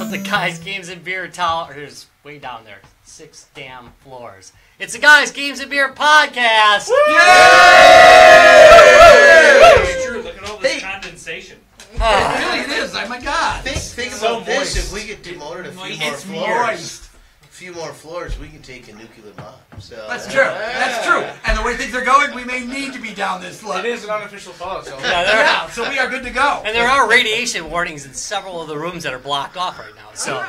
of the Guys, Games, and Beer Here's way down there. 6 damn floors. It's the Guys, Games, and Beer podcast! Yay! It's true. Look at all this condensation. Really, it is. Oh my God. Think about this. If we get demoted a few more floors, we can take a nuclear bomb. So that's true. That's true. And the way things are going, we may need to be down this low. It is an unofficial thought, so so we are good to go. And there are radiation warnings in several of the rooms that are blocked off right now. So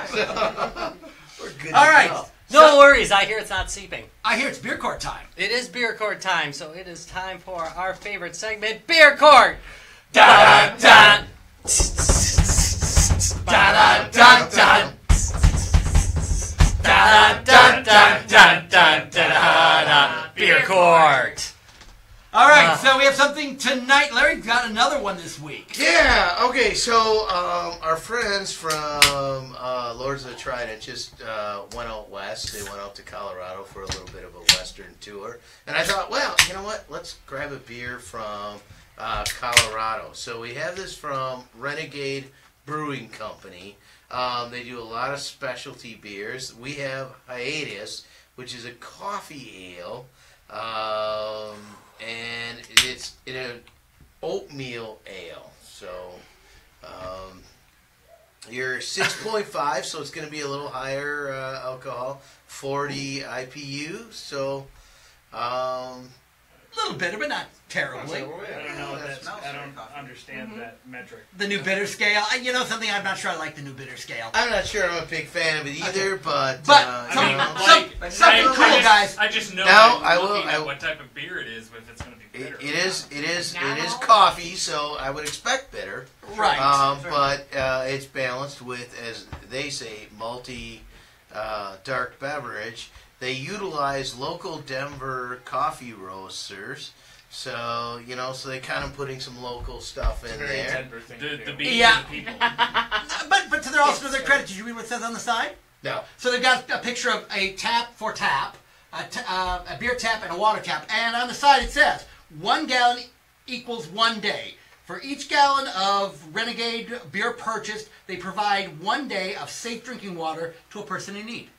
we're good. All right. No worries. I hear it's not seeping. I hear it's beer court time. It is beer court time, so it is time for our favorite segment, Beer Court. Da da da. Da da da da. Da da da da da da. Beer Court. All right, so we have something tonight. Larry's got another one this week. Yeah. Okay. So our friends from Lords of the Trident just went out west. They went out to Colorado for a little bit of a western tour, and I thought, well, you know what? Let's grab a beer from Colorado. So we have this from Renegade Brewing Company. They do a lot of specialty beers. We have Hiatus, which is a coffee ale, and it's in an oatmeal ale. So you're 6.5, so it's going to be a little higher alcohol, 40 IPU. So a little bitter, but not terribly. I don't know. I don't understand that metric. The new bitter scale. You know something? I'm not sure I like the new bitter scale. I'm not sure I'm a big fan of it either, but something cool, guys. I just know what type of beer it is, if it's going to be bitter. It is coffee, so I would expect bitter. Right. But it's balanced with, as they say, malty dark beverage. They utilize local Denver coffee roasters, so so they kind of putting some local stuff in there. The beans and the people. But to their credit, did you read what it says on the side? No. So they've got a picture of a tap for tap, a beer tap, and a water tap, and on the side it says 1 gallon equals 1 day. For each gallon of Renegade beer purchased, they provide 1 day of safe drinking water to a person in need.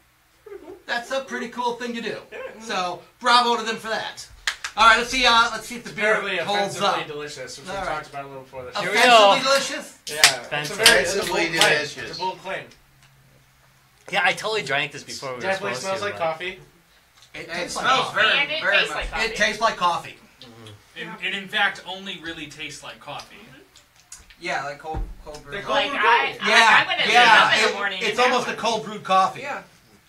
That's a pretty cool thing to do. So, bravo to them for that. All right, let's see if the beer holds up. Delicious, which we talked about a little before this. Offensively delicious? Yeah, offensively delicious. It's a bold claim. Yeah, I totally drank this before we were Definitely supposed smells to. like coffee. It smells very much like coffee. It tastes like coffee. It in fact only really tastes like coffee. Yeah, like cold brew. I wouldn't get up in the morning. It's almost a cold brewed coffee. Yeah.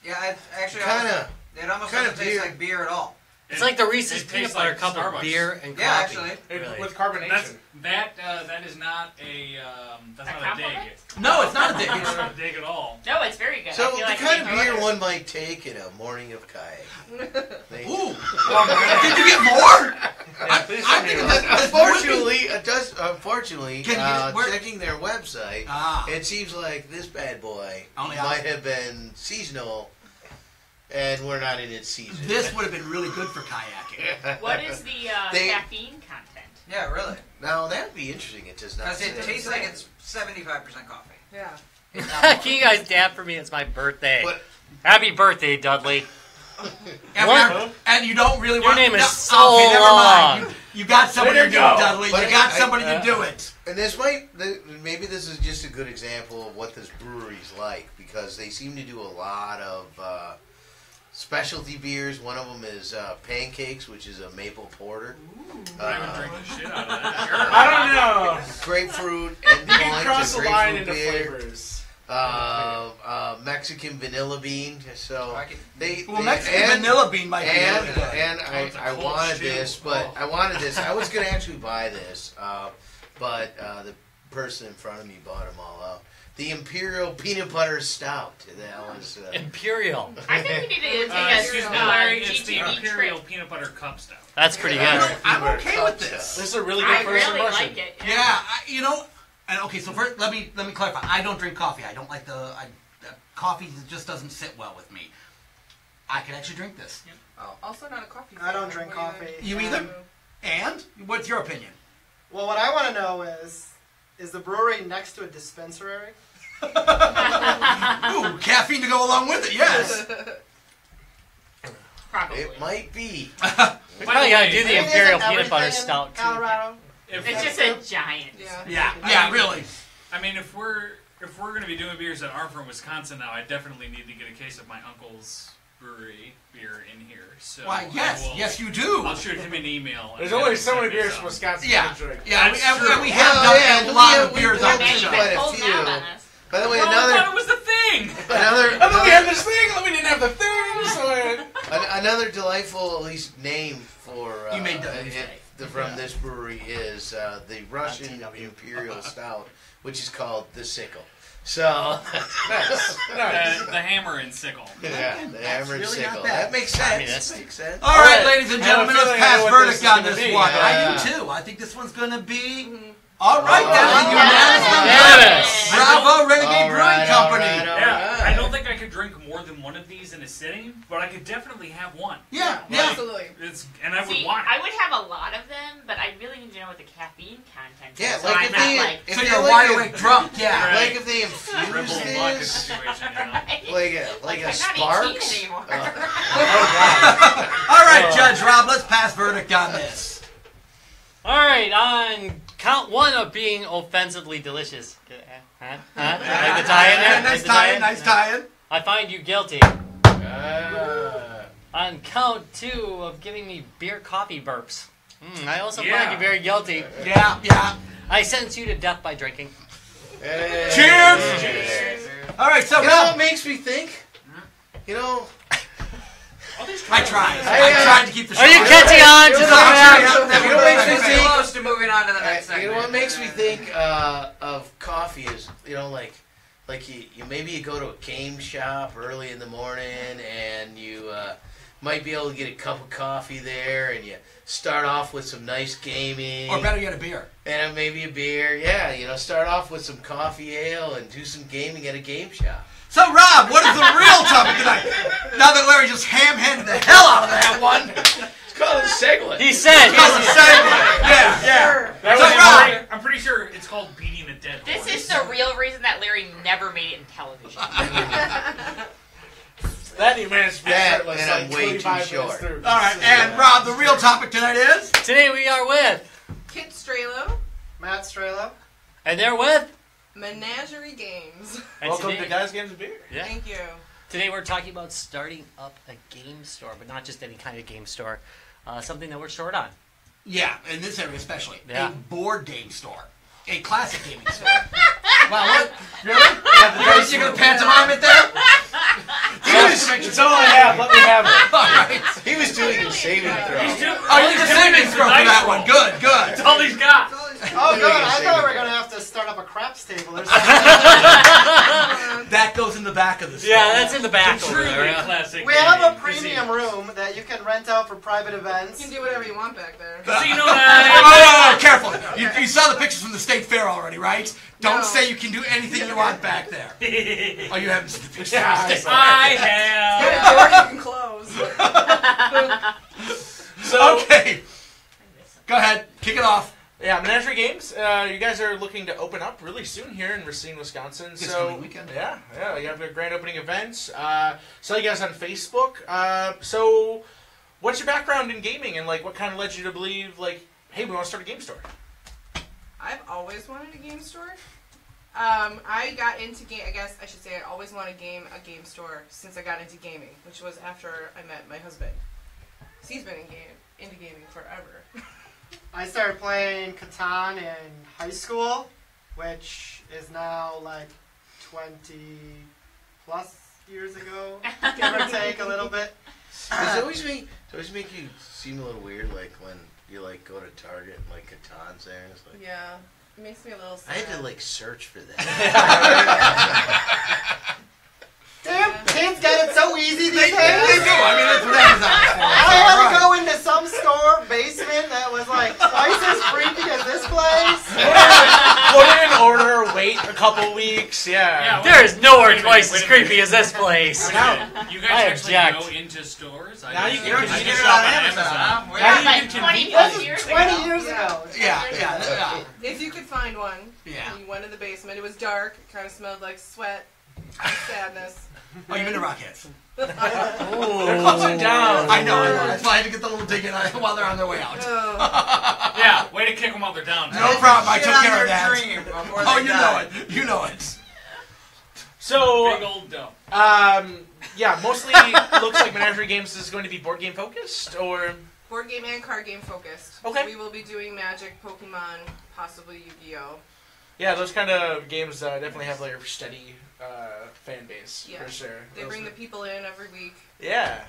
Yeah, it actually it almost kinda doesn't taste like beer at all. It's like the Reese's peanut butter cup of beer and coffee. Yeah, actually. Really. With carbonation. That is not a dig. No, it's not a dig. It's not a dig at all. No, it's very good. So the kind of beer one might take in a morning of kayak. Ooh! Did you get more? Unfortunately, checking their website, it seems like this bad boy might have been seasonal, and we're not in its season. This would have been really good for kayaking. What is the caffeine content? Yeah, really. Now, that would be interesting. It does not say. It tastes like it's 75% coffee. Yeah. Can you guys dab for me? It's my birthday. Happy birthday, Dudley. And you don't really want... Your name is so okay, never long. mind. You got somebody to do it, Dudley. You got somebody to do it. And maybe this is just a good example of what this brewery's like, because they seem to do a lot of specialty beers. One of them is Pancakes, which is a maple porter. I would drink the shit out of that. I don't know. Grapefruit and You can cross the line into beer. flavors. Mexican vanilla bean. So Mexican vanilla bean might be really good. And I wanted this, but I was going to actually buy this, but the person in front of me bought them all out. The Imperial Peanut Butter Stout. That was Imperial. I think we need to take a it's the G2B Imperial trip. Peanut Butter Cup Stout. That's pretty good. I'm okay with this. This is a really good first really impression. like it. Yeah, and okay. So first, let me clarify. I don't drink coffee. I don't like coffee. Just doesn't sit well with me. I could actually drink this. Yep. Also not a coffee. I don't drink coffee. You either? And what's your opinion? Well, what I want to know is the brewery next to a dispensary? caffeine to go along with it, yes. Probably. It might be. We probably gotta do the Maybe Imperial isn't Peanut Butter everything in Stout too. Colorado. It's just a giant. Yeah, really. I mean, if we're gonna be doing beers that aren't from Wisconsin now, I definitely need to get a case of my uncle's brewery beer in here. So Why, yes, you do. I'll shoot him an email. There's only so many beers from Wisconsin Yeah, to drink. yeah, That's we true. have done a lot of beers on Man, the you've show. been Quite a holding few. out on us. By the way, Well, I thought it another was the thing. I thought we had this thing, and then we didn't have the thing, so another delightful, at least name for You made that mistake. from this brewery is the Russian Imperial Stout, which is called the Sickle. So nice. The hammer and sickle. yeah, the hammer and really sickle. not bad. That makes I mean, sense. that's- Makes sense. All right, ladies and I have a gentlemen, let's feeling I pass know what verdict this on is this gonna be. one. Yeah. I do too. I think this one's going to be... All right, then. Unanimous. Bravo, Renegade All Brewing right, Company. all right, all Yeah, right. I don't think I could drink more than one of these in a sitting, but I could definitely have one. Yeah. Absolutely. And I would See, want I it. would have a lot of them, but I really need to know what the caffeine content Yeah, is. So like I'm if not they, like... if So they you're like wide a- awake drunk, yeah. Right. Like if they Rebel infuse vodka this, situation, you know. like a I'm not Sparks. 18 anymore. All right, Judge Rob, let's pass verdict on this. All right, on count one of being offensively delicious. Like the tie-in there? Nice Like the tie-in, nice tie-in. I find you guilty. On count two of giving me beer coffee burps. I also find you very guilty. Yeah. I sentence you to death by drinking. Hey. Cheers! All right, so You know what Rob, makes me think? You know, I tried. I tried to keep the show. Are you catching on to the You know what makes me We're think? close to moving on to the next You segment. know what makes me think of coffee is, you know, like you maybe you go to a game shop early in the morning and you might be able to get a cup of coffee there and you start off with some nice gaming. Or better yet, a beer. And maybe a beer. Yeah, you know, start off with some coffee ale and do some gaming at a game shop. So, Rob, what is the real topic tonight? Now that Larry just ham-handed the hell out of that one. It's called a segue. He said. Because of segue. Yeah. That So, was Rob, I'm pretty sure it's called beating a dead horse. This is the real reason that Larry never made it in television. that he managed to be That, shirtless and I'm like way too 25 minutes short. through. all right, and Rob, the real topic tonight is? Today we are with, Kit Strelo. Matt Strelo. and they're with. Menagerie Games. And Welcome today, to Guys, Games, and Beer. Yeah. Thank you. Today we're talking about starting up a game store, but not just any kind of game store. Something that we're short on. Yeah, in this area especially. Yeah. A board game store. A classic gaming store. Wow, what? Really? You're going to pantomime it there? It's all I have. Let me have it. All right. He was doing a saving throw. Oh, you did a saving throw for that one. Good, good. That's all he's got. Oh, good. I thought we were going to have to start up a craps table or something. That goes in the back of the store. Yeah, that's in the back over Truly there. Yeah. classic. We have a gaming. premium room that you can rent out for private events. You can do whatever you want back there. Casino Oh, night. careful. You saw the pictures from the state fair already, right? Don't No. say you can do anything you want back there. Oh, you haven't seen the pictures Yeah, from the state fair. I have. Get a door you can close. So, Okay. Go ahead. Kick it off. yeah, Menagerie Games. You guys are looking to open up really soon here in Racine, Wisconsin. This so coming weekend. Yeah, you have a grand opening events. Saw you guys on Facebook. So, what's your background in gaming, and like, what kind of led you to believe, like, hey, we want to start a game store? I've always wanted a game store. I got into game. I guess I should say I always wanted a game store since I got into gaming, which was after I met my husband. 'Cause he's been into gaming forever. I started playing Catan in high school, which is now like 20 plus years ago, give or take a little bit. Does it always make you seem a little weird, like when you like go to Target and like Catan's there? It's like, Yeah, it makes me a little I sad. had to like search for that. Damn, kids get it so easy these They days. do. I mean, that's what Amazon's for. I All had to right. go into some store basement that was like twice as creepy as this place. Put in an order, wait a couple weeks. Yeah. There is nowhere Wait a minute, twice as wait a creepy minute. as this place. You I guys actually object. go into stores? Now you can I just just get it shop on Amazon. Now Like you can 20 convenience- plus This years is 20 ago. years Yeah. ago. Yeah. If you could find one, Yeah. and you went in the basement. It was dark. It kind of smelled like sweat. Sadness. Oh, you've been to Rockheads. They're closing down. I know. That's why I had to get the little dig in while they're on their way out. Yeah, way to kick them while they're down. No problem. I took care of that. Oh, You know it. You know it. So, Big old dump. yeah, mostly looks like Menagerie Games is going to be board game focused, or Board game and card game focused. Okay. So we will be doing Magic, Pokemon, possibly Yu-Gi-Oh. yeah, those kind of games definitely have like a steady fan base Yeah. for sure. They Those bring are- the people in every week. yeah.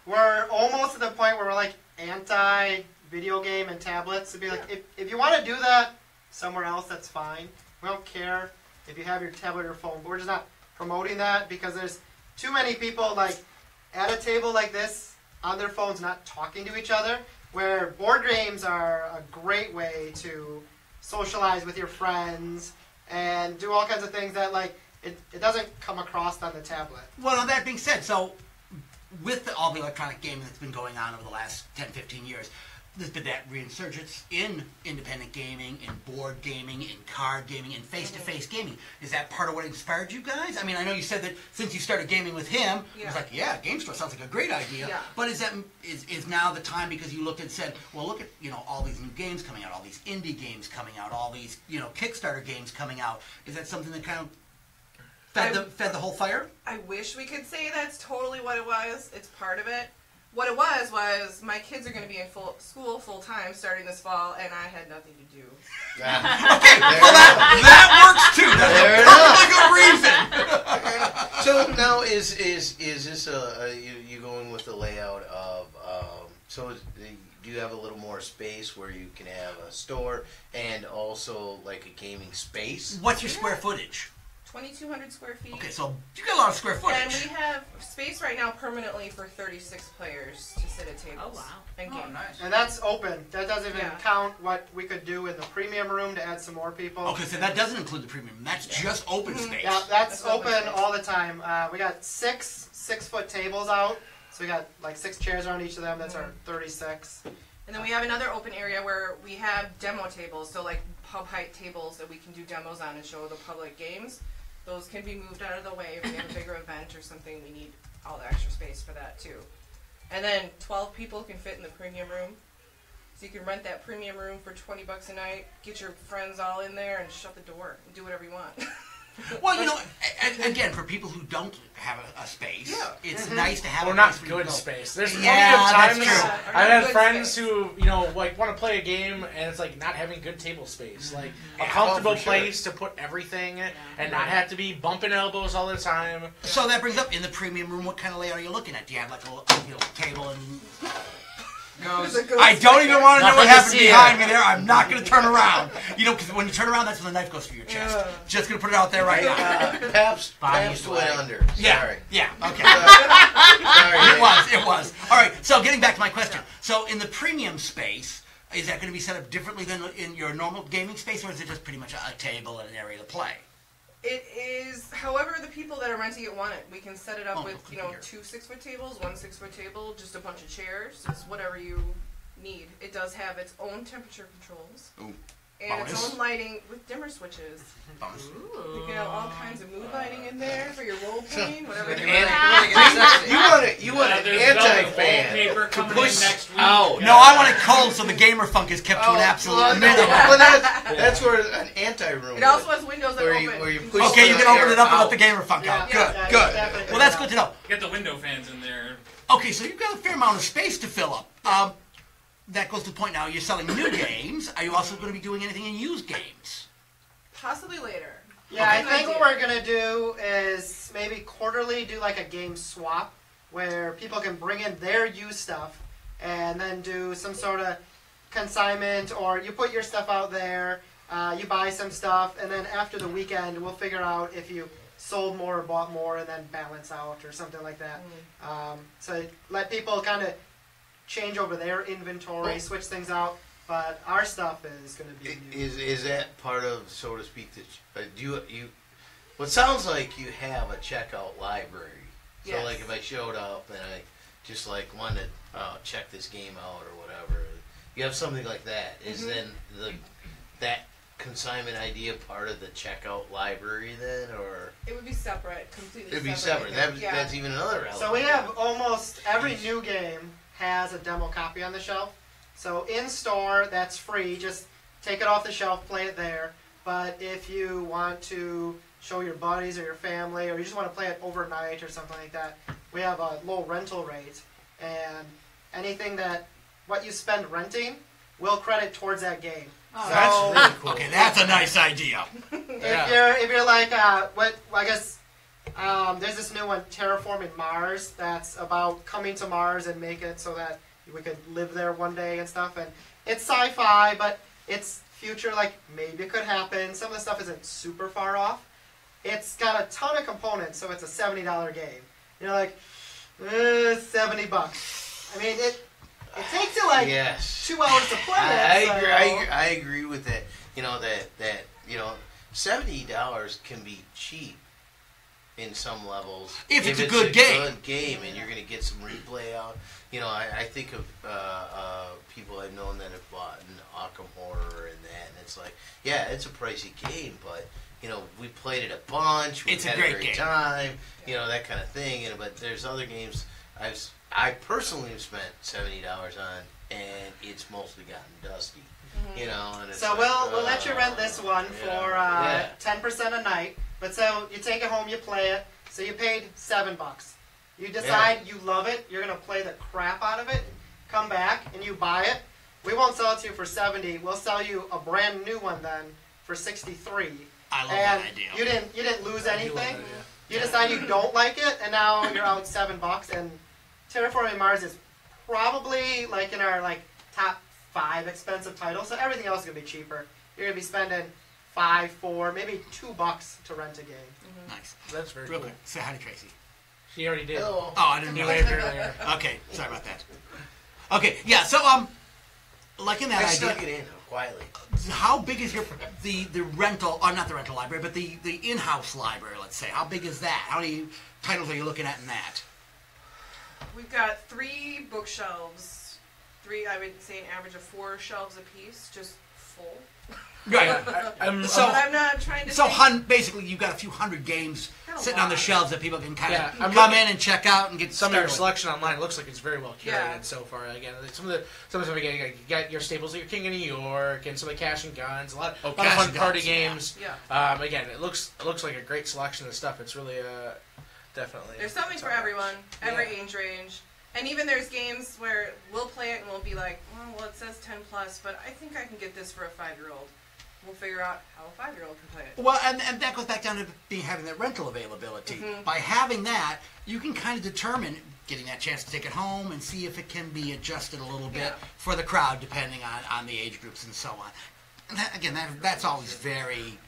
We're almost at the point where we're like anti-video game and tablets. To be like, if you want to do that somewhere else, that's fine. We don't care if you have your tablet or your phone, but we're just not promoting that because there's too many people like at a table like this on their phones not talking to each other, where board games are a great way to socialize with your friends and do all kinds of things that like it doesn't come across on the tablet. Well, now that being said, so with all the electronic gaming that's been going on over the last 10, 15 years, there's been that resurgence in independent gaming, in board gaming, in card gaming, in face-to-face gaming. Is that part of what inspired you guys? I mean, I know you said that since you started gaming with him, it was like, yeah, Game Store sounds like a great idea. Yeah. But is now the time because you looked and said, well, look at all these new games coming out, all these indie games coming out, all these Kickstarter games coming out. Is that something that kind of fed the whole fire? I wish we could say that's totally what it was. It's part of it. What it was my kids are going to be in school full time starting this fall, and I had nothing to do. Okay, well that works too. That's a perfectly good reason. So now is this you going with the layout of do you have a little more space where you can have a store and also like a gaming space? What's your square footage? 2,200 square feet. Okay, so you got a lot of square footage. And we have space right now permanently for 36 players to sit at tables. Oh, wow. And game. nice. And that's open. That doesn't even Yeah. count what we could do in the premium room to add some more people. Okay, so that doesn't include the premium. That's just open space. Yeah, that's That's open open space. all the time. We got 6-foot tables out. So we got like 6 chairs around each of them. That's our 36. And then we have another open area where we have demo tables, so like pub height tables that we can do demos on and show the public games. Those can be moved out of the way if we have a bigger event or something. We need all the extra space for that too. And then 12 people can fit in the premium room. So you can rent that premium room for $20 a night, get your friends all in there, and shut the door and do whatever you want. Well, again, for people who don't have a space, it's nice to have Or a not place where you good go. space. There's plenty Yeah, of that's times true. I've had Good friends space. who, like want to play a game and it's like not having good table space. Like a Oh, comfortable for sure. place to put everything and not have to be bumping elbows all the time. So that brings up, in the premium room, what kind of layout are you looking at? Do you have like a little table and... I don't even want to know what Nothing to happened see behind here. me there. I'm not going to turn around. Because when you turn around, that's when the knife goes through your chest. Just going to put it out there right now. Paps Body went swag. under. Yeah, Sorry. yeah, okay. Sorry. It was. All right, so getting back to my question. So in the premium space, is that going to be set up differently than in your normal gaming space, or is it just pretty much a table and an area to play? It is, however, the people that are renting it want it. We can set it up with, good to hear. 2 6-foot tables, 1 6-foot table, just a bunch of chairs. It's whatever you need. It does have its own temperature controls. Ooh. And its Bonus. own lighting with dimmer switches. Bonus. You can have all kinds of mood lighting in there for your role playing, whatever you Really want. get sexy. You want an There's velvet anti-fan wallpaper to coming push in next week. out. No, I want it cold so the gamer funk is kept to an absolute minimum. Well, that's where an anti-room It also has windows that Where open. you can push see Okay, you the can open air it up and let out. the gamer funk out. Yeah, Good, yeah, good. definitely. Well, that's good to know. Get the window fans in there. Okay, so you've got a fair amount of space to fill up. That goes to the point now, you're selling new games. Are you also going to be doing anything in used games? Possibly later. Yeah, Okay. I think what we're going to do is maybe quarterly do like a game swap where people can bring in their used stuff and then do some sort of consignment, or you put your stuff out there, you buy some stuff, and then after the weekend we'll figure out if you sold more or bought more and then balance out or something like that. So let people kind of change over their inventory, switch things out. But our stuff is going to be new. Is that part of, so to speak, that you? Well, it sounds like you have a checkout library. So, Yes. like, if I showed up and I just like wanted to check this game out or whatever, you have something like that. Is then that consignment idea part of the checkout library then, or? It would be separate. it completely It'd be separate. separate. Yeah. That's even another element. So we have almost every new game has a demo copy on the shelf. So in store, that's free. Just take it off the shelf, play it there. But if you want to show your buddies or your family, or you just want to play it overnight or something like that, we have a low rental rate. And anything that what you spend renting will credit towards that game. Oh, so, that's really cool. Okay, that's a nice idea. If you're like I guess there's this new one, Terraforming Mars, that's about coming to Mars and make it so that we could live there one day and stuff. And it's sci-fi, but it's future, like maybe it could happen. Some of the stuff isn't super far off. It's got a ton of components, so it's a $70 game. You're like, $70. I mean, it takes you like 2 hours to play it. I agree with that. You know that $70 can be cheap in some levels if it's a good game, and you're going to get some replay out. You know, I think of people I've known that have bought an Arkham Horror and that, and it's like, yeah, it's a pricey game, but you know, we played it a bunch. We had a great time. You know, that kind of thing. But there's other games I personally have spent $70 on, and it's mostly gotten dusty. Mm-hmm. You know, and it's so like, we'll let you rent this one for 10% a night. But so you take it home, you play it. So you paid $7. You decide you love it. You're gonna play the crap out of it. Come back and you buy it. We won't sell it to you for $70. We'll sell you a brand new one then for $63. I love that idea. You didn't lose anything. You decide you don't like it, and now you're out $7. And Terraforming Mars is probably like in our top 5 expensive titles. So everything else is gonna be cheaper. You're gonna be spending $5, $4, maybe $2 to rent a game. Mm-hmm. Nice. That's very cool. cool. Say hi to Tracy. She already did. Oh, I didn't know. Earlier. Okay, sorry about that. Okay, yeah. So like in that I idea, snuck it in quietly. how big is your the rental, or not the rental library, but the in-house library? Let's say, how big is that? How many titles are you looking at in that? We've got 3 bookshelves. I would say an average of 4 shelves apiece, just full. Right. So I'm not trying to. So basically, you've got a few hundred games sitting on the shelves that people can kind of come in and check out and get some of your with. selection online. It looks like it's very well curated so far. Again, some of the stuff again, you got your staples, like your King of New York, and some of the Cash and Guns, a lot of fun party games. Yeah. Again, it looks like a great selection of stuff. It's really definitely. There's something for everyone, every age range. And even there's games where we'll play it and we'll be like, well, it says 10 plus, but I think I can get this for a 5-year-old. We'll figure out how a 5-year-old can play it. Well, and that goes back down to having that rental availability. Mm-hmm. By having that, you can kind of determine, getting that chance to take it home and see if it can be adjusted a little bit for the crowd, depending on the age groups and so on. And that's always very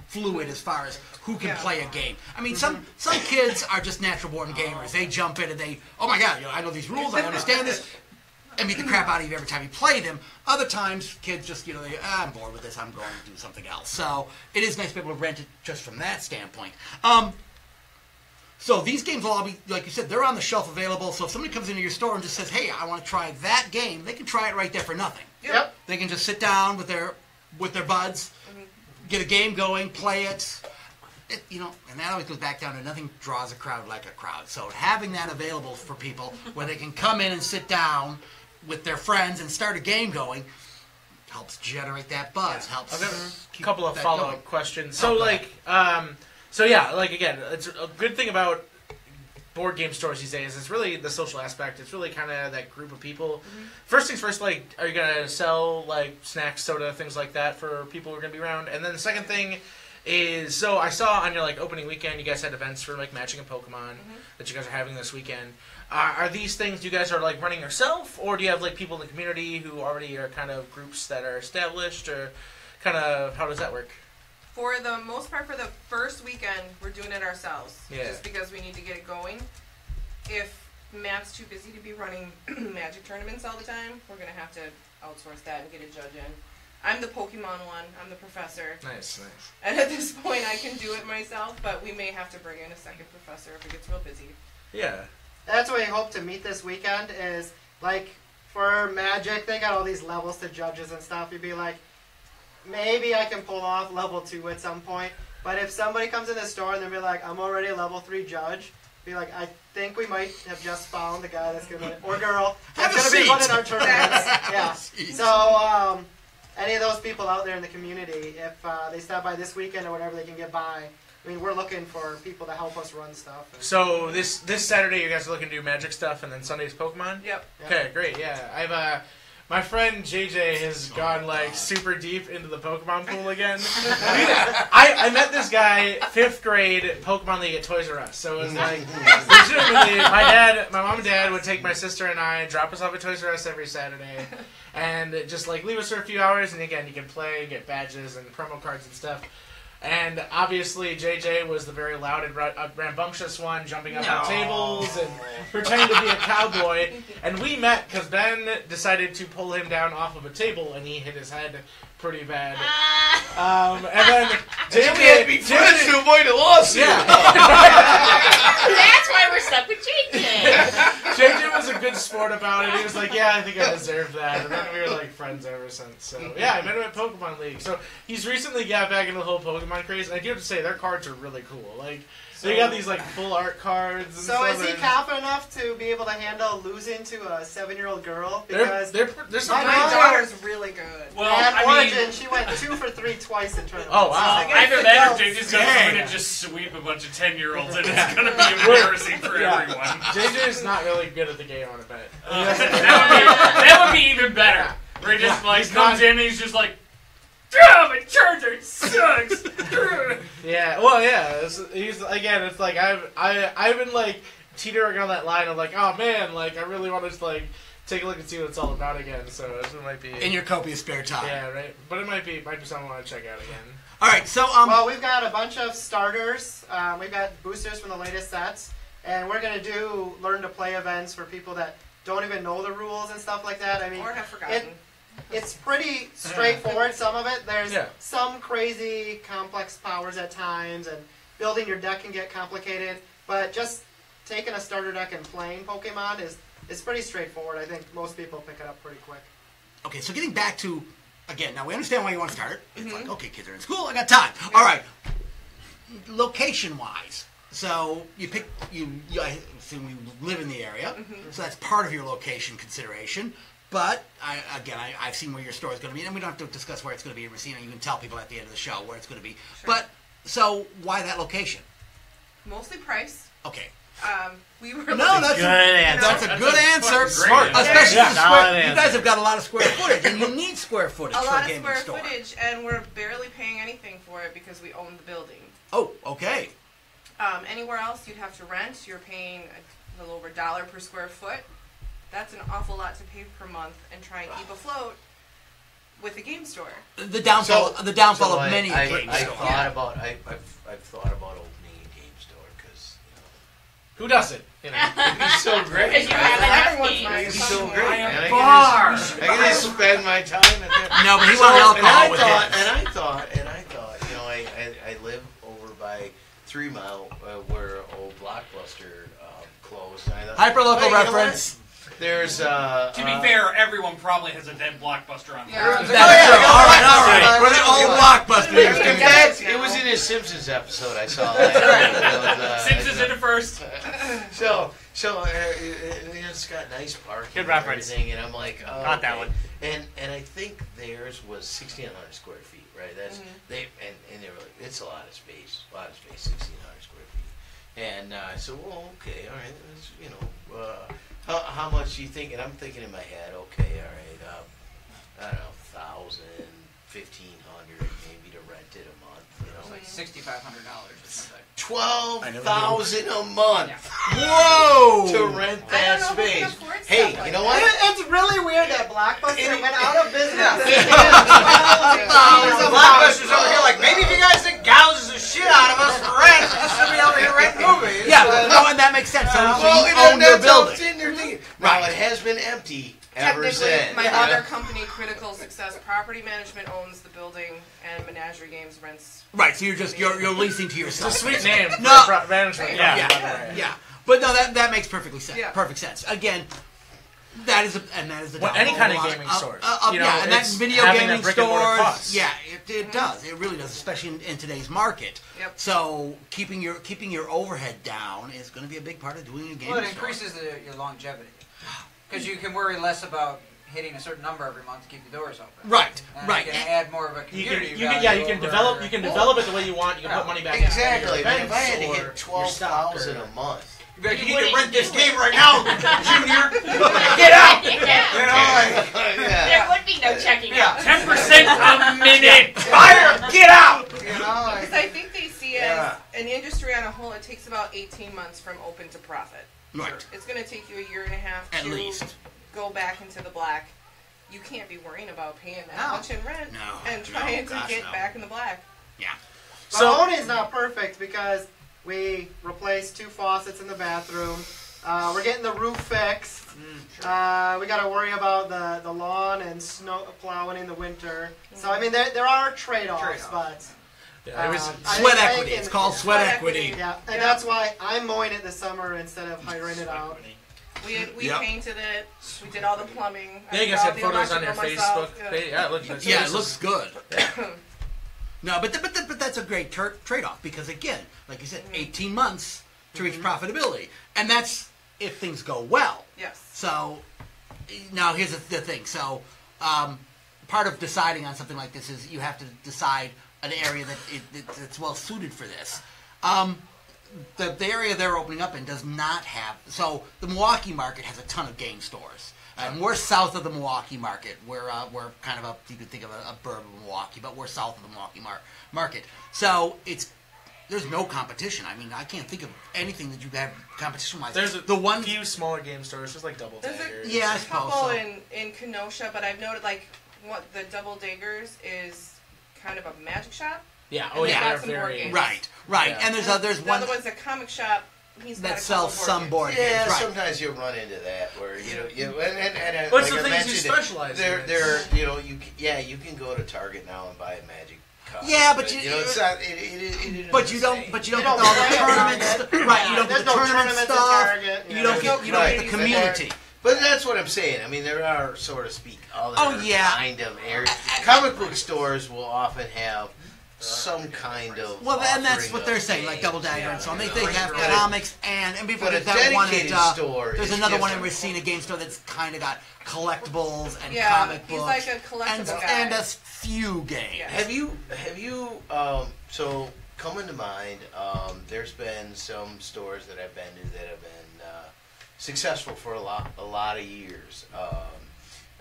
fluid as far as who can play a game. I mean, some kids are just natural born gamers. They jump in and oh my God, I know these rules, I understand this, and beat the crap out of you every time you play them. Other times, kids just, I'm bored with this, I'm going to do something else. So it is nice to be able to rent it just from that standpoint. So these games will all be, like you said, they're on the shelf available. So if somebody comes into your store and just says, hey, I want to try that game, they can try it right there for nothing. Yep. They can just sit down with their buds, get a game going, play it. And that always goes back down to nothing draws a crowd like a crowd. So having that available for people where they can come in and sit down with their friends and start a game going helps generate that buzz. Helps. I've got a couple of follow-up questions. Oh, So, again, it's a good thing about board game stores these days. It's really the social aspect. It's really kind of that group of people. Mm-hmm. First things first, are you going to sell snacks, soda, things like that for people who are going to be around? And then the second thing is, so I saw on your opening weekend, you guys had events for Matching and Pokemon that you guys are having this weekend. Are these things you guys are running yourself, or do you have people in the community who already are kind of groups that are established, or kind of how does that work? For the most part, for the first weekend, we're doing it ourselves. Yeah. Just because we need to get it going. If Matt's too busy to be running Magic tournaments all the time, we're going to have to outsource that and get a judge in. I'm the Pokemon one. I'm the professor. Nice. And at this point, I can do it myself, but we may have to bring in a second professor if it gets real busy. Yeah. That's what we hope to meet this weekend is, for Magic, they got all these levels to judges and stuff. You'd be like, maybe I can pull off level 2 at some point. But if somebody comes in the store and they'll be like, I'm already a level 3 judge, be like, I think we might have just found the guy that's gonna, or girl, that's gonna be running our tournaments. Yeah. So any of those people out there in the community, if they stop by this weekend or whatever, they can get by. I mean, we're looking for people to help us run stuff. So this Saturday, you guys are looking to do Magic stuff, and then Sunday's Pokemon? Yep. Okay, great, yeah. I've, my friend JJ has gone, like, super deep into the Pokemon pool again. I met this guy, 5th grade, Pokemon League at Toys R Us. So it was like, legitimately, my mom and dad would take my sister and I, drop us off at Toys R Us every Saturday, and just, like, leave us for a few hours, and again, you can play, get badges and promo cards and stuff. And obviously, JJ was the very loud and rambunctious one, jumping up on tables and pretending to be a cowboy. And we met because Ben decided to pull him down off of a table, and he hit his head pretty bad. And then JJ had to be friends to avoid a lawsuit. Yeah. That's why we're stuck with JJ. JJ was a good sport about it. He was like, yeah, I think I deserve that. And then we were like friends ever since. So yeah, I met him at Pokemon League. So he's recently got back into the whole Pokemon craze. And I do have to say, their cards are really cool. Like, they got these like full art cards. And so is he confident enough to be able to handle losing to a 7-year-old girl? Because there's my some daughter's really good. Well, at I Origin, mean, she went 2 for 3 twice in tournaments. Oh, wow. either that or JJ's going to come in and just sweep a bunch of 10-year-olds, and it's going to be embarrassing for everyone. JJ's not really good at the game, I want to bet. That would be even better. Where he just like comes in and he's just like, damn, my charger sucks. Yeah, well, yeah. He's again. It's like I've been like teetering on that line of like, oh man, like I really want to like take a look and see what it's all about again. So this might be In your copious spare time. yeah, right. But it might be something I want to check out again. All right, so well, we've got a bunch of starters. We've got boosters from the latest sets, and we're gonna do learn to play events for people that don't even know the rules and stuff like that. I mean, Or have forgotten. It's pretty straightforward, some of it. There's Yeah. some crazy complex powers at times, and building your deck can get complicated, but just taking a starter deck and playing Pokemon is pretty straightforward. I think most people pick it up pretty quick. okay, so getting back to, again, now we understand why you want to start. It's like, okay, kids are in school, I got time. All right, location-wise, so you pick, I assume you live in the area, so that's part of your location consideration. But, I've seen where your store is going to be, and we don't have to discuss where it's going to be in Racine. You can tell people at the end of the show where it's going to be. Sure. But, so, why that location? Mostly price. Okay. We were No, that's Good answer. That's a good answer. Smart. Especially Yeah. the Solid square. You answer. guys have got a lot of square footage, and you need square footage a for lot a of gaming square store. footage, and we're barely paying anything for it because we own the building. Oh, okay. Anywhere else, you'd have to rent. You're paying a little over $1 per square foot. That's an awful lot to pay per month and try and keep afloat with a game store. The downfall of many I game thought stores. about I've thought about opening a game store because Who doesn't? You know. it'd be so great. Because you have enough Everyone's games. nice. It'd be so great. And Bar. I can just spend my time at that. No, but he wanted alcohol with him. And I thought, you know, I live over by 3 Mile where old Blockbuster closed. And I thought, Hyperlocal "Hey, you know reference. what? There's To be fair, everyone probably has a dead Blockbuster on Yeah. there. That's true. All right. We're the old blockbuster. In fact, it was in a Simpsons episode I saw. Simpsons in the first. So it's got nice parking Good and reference. everything, and I'm like, oh, Got that okay. one. And I think theirs was 1,600 square feet, right? That's they were like, it's a lot of space, 1,600 square feet. And I said, well, okay, all right, that's, you know, how much do you think? And I'm thinking in my head, okay, all right, I don't know, 1,000, 1,500 maybe to rent it a month, you know. It's like $6,500 or something. 12,000 a month. Whoa! To rent I that don't know if we can space. afford stuff Hey, like you know that. what? It's really weird that Blockbuster went out of business. Blockbuster's over here like, maybe if you guys think gouges the shit out of us for rent, you should be over here renting movies. Yeah, no, and that makes sense. So Well, you own your that's how it's building. in your thing. Now, it has been empty ever since. My other company, Critical Success Property Management, owns the building, and Menagerie Games rents. Right, so you're leasing to yourself. It's a sweet name. No. For management. Yeah. Yeah. But no, that makes perfect sense. Yeah. Perfect sense. Again, That is the Any downfall kind of a lot gaming stores. And that's video having gaming that brick and mortar stores. costs. Yeah, it does. It really does, especially in today's market. Yep. So keeping your overhead down is going to be a big part of doing a gaming Well, it store. increases your longevity because you can worry less about hitting a certain number every month to keep the doors open. Right, And right. You can add more of a community. You can develop it the way you want. You can put money back. Exactly. In But if I had to or hit your 12,000 stock a month. You need to rent this game right now, Junior. Get out. Yeah. You know, There would be no checking out. 10% a minute. fire! Get out. You know, Because I think they see as an industry on a whole, it takes about 18 months from open to profit. Right. It's going to take you a year and a half At to least. go back into the black. You can't be worrying about paying that No. much in rent and No, trying to gosh, get no. back in the black. Yeah. But So- Oney's not perfect because we replaced 2 faucets in the bathroom. We're getting the roof fixed. We got to worry about the lawn and snow plowing in the winter. So I mean, there are trade-offs, but Yeah, it was, I Sweat think equity. It's called sweat equity. yeah, and that's why I'm mowing it this summer instead of hiring it out. We Yep. painted it. We did all the plumbing. yeah, you did guys all had the photos on your electrical Facebook. myself. page. Yeah, look. Yeah, it looks good. No, but that's a great trade-off because again, like you said, 18 months to reach profitability, and that's if things go well. Yes. So now here's the thing. So part of deciding on something like this is you have to decide an area that's well suited for this. The area they're opening up in does not have. So the Milwaukee market has a ton of game stores. And we're south of the Milwaukee market. We're kind of you could think of a burb of Milwaukee, but we're south of the Milwaukee market. So there's no competition. I mean, I can't think of anything that you have competition-wise. There's the few smaller game stores, just like Double There's Daggers. Yeah, I a suppose couple so. in Kenosha, but I've noted like what the Double Daggers is kind of a magic shop. Yeah. And Oh they yeah. got They're some board very. games. Right. Yeah. And there's The one other one's a comic shop. He's got that a sells couple some board Yeah, games. Right. sometimes you run into that where and What's like the I things you mentioned, specialize in? you can go to Target now and buy a Magic card. Yeah, but it's not. It But you don't. insane. But you don't You get don't all the play at tournaments. Target. Right. You don't There's get the no tournament tournaments at stuff. Target. You don't get the Right. community. But that's what I'm saying. I mean, there are, so to speak, other kind of areas. Comic book stores will often have some kind of. Well, and that's offering what of they're saying, like games, Double Dagger and so on. They have Right. comics and before But a there's that one dedicated at, store there's is another one in different. Racine, a game store that's kind of got collectibles and Yeah, comic he's books like a collectible guy. and a few games. Yeah. Have you so coming to mind, there's been some stores that I've been to that have been successful for a lot of years.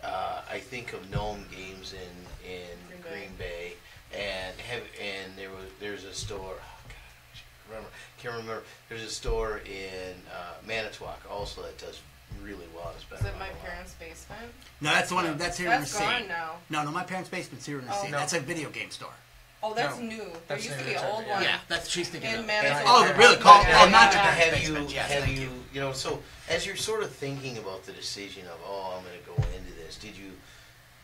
I think of Gnome Games in Green Bay, and there's a store. Oh God, can't remember. There's a store in Manitowoc also that does really well. It's been Is it around my a while. parents' basement? No, that's the one. That's here in That's Racine. gone now. No, my parents' basement's here in Oh. Racine. No. That's a video game store. Oh, that's No. new. There That's used to new, be an that's old right, one. Yeah, that's she's thinking In of. Manitowoc. Oh, really? Called? Yeah, Oh, not yeah, your yeah. parents' basement. Yes, have thank you so as you're sort of thinking about the decision of, oh, I'm going to go into this, did you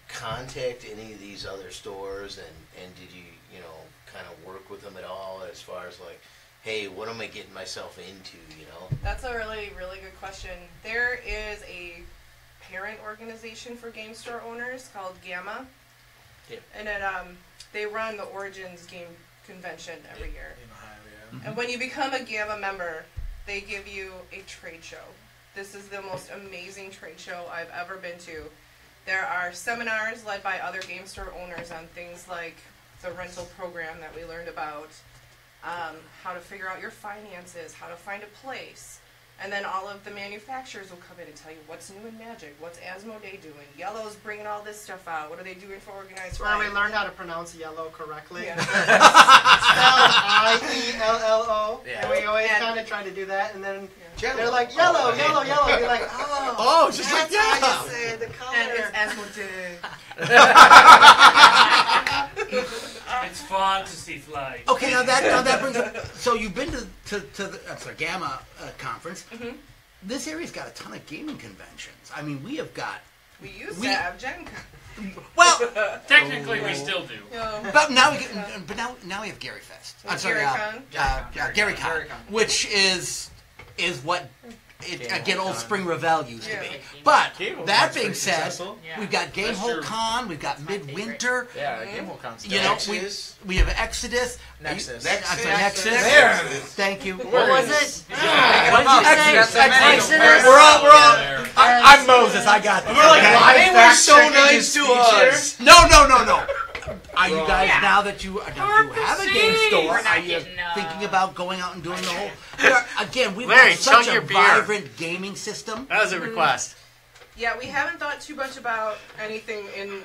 contact any of these other stores and did you kind of work with them at all as far as like, hey, what am I getting myself into, That's a really, really good question. There is a parent organization for game store owners called Gamma. Yep. And it, they run the Origins game convention every year. In Ohio, And when you become a Gamma member, they give you a trade show. This is the most amazing trade show I've ever been to. There are seminars led by other game store owners on things like the rental program that we learned about, how to figure out your finances, how to find a place. And then all of the manufacturers will come in and tell you what's new in Magic, what's Asmodee doing, Yellow's bringing all this stuff out, what are they doing for organized That's where we crime? learned how to pronounce yellow correctly. Yeah. Spelled I-E-L-L-O. Yeah. And we always And- kind of try to do that, and then Jello. they're like, yellow, Oh, yellow, yellow. You're like, oh. Oh, it's just like that's how yellow. you say the color. And it's Asmodee. It's fun to see flies. Okay, now that brings up. So you've been to the Gamma conference. Mhm. This area's got a ton of gaming conventions. I mean, we have got. We used We- to have Gen Con. Well, Technically, we still do. but now now we have Gary Fest. I'm sorry, GaryCon? GaryCon, GaryCon. which is what again, old Spring Revel used to be. Yeah. But Game that Con's being pretty said, successful. Yeah. we've got Game That's Hole true. Con, we've got my Midwinter. Yeah, Game Hole Con's You know, Nexus. we have Exodus. Nexus. Nexus. There. Thank you. What was it? What did you say? Exodus. We're all. I'm Moses. I got this. We're like Okay. live They were fact so checking nice his to feature. us. No. Are you guys now that you have a game store? We're not Are you getting, thinking about going out and doing the whole? Again, we've Larry, got such chug a your beer. vibrant gaming system. That was a request. Yeah, we haven't thought too much about anything in